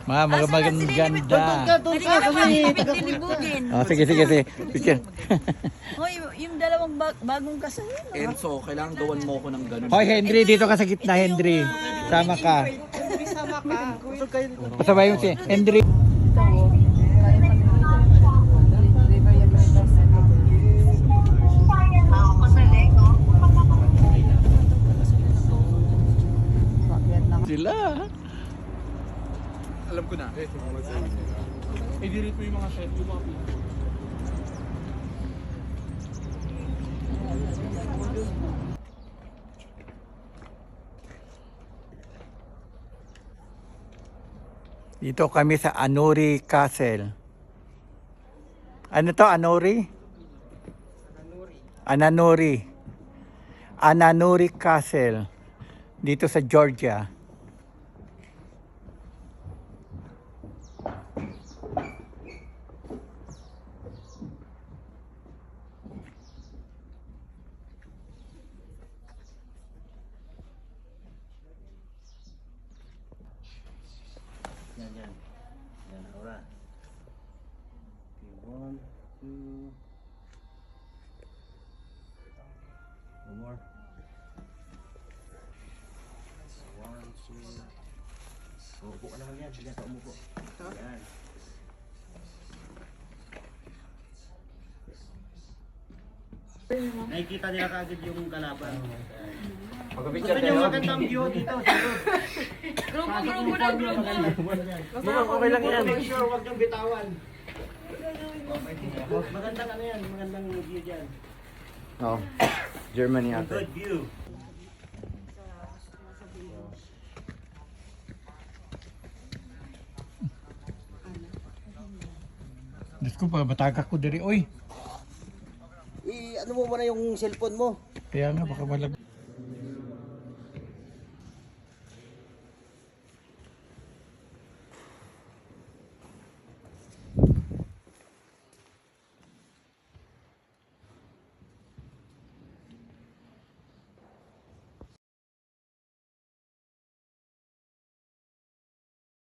Maganda. Doon ka, kasi Dilibugin. Oh, sige. Picture. Hoy, yung dalawang bagong kasal. Enzo, kailangan gawan mo ako ng ganun. Hoy, Henry, dito ka sa gitna, Henry. Sama ka. Sama ka. Kusog kayo. Sabay mo si Henry. Sila. Alam ko na. I-delete mo yung mga chef, yung mga pizza. Dito kami sa Anuri Castle. Ano to, Anuri? Ananuri Castle. Dito sa Georgia. Yan, aura. Okay, 1, 2. One more. 1, 2. Umupo ka naman yan. Bigyan ka umupo. Yan. Nakikita nila kaagad yung kalaban. Magpapicture Gusto niyo magandang view dito. Grupo na grupo. Okay lang yan. Make sure huwag niyong bitawan. Magandang ano yan, magandang view dyan. Oh, Germany ate. Good view. Diyos ko pa, batagak ko diri. Oy, Ano mo muna yung cellphone mo? kaya nga baka malag...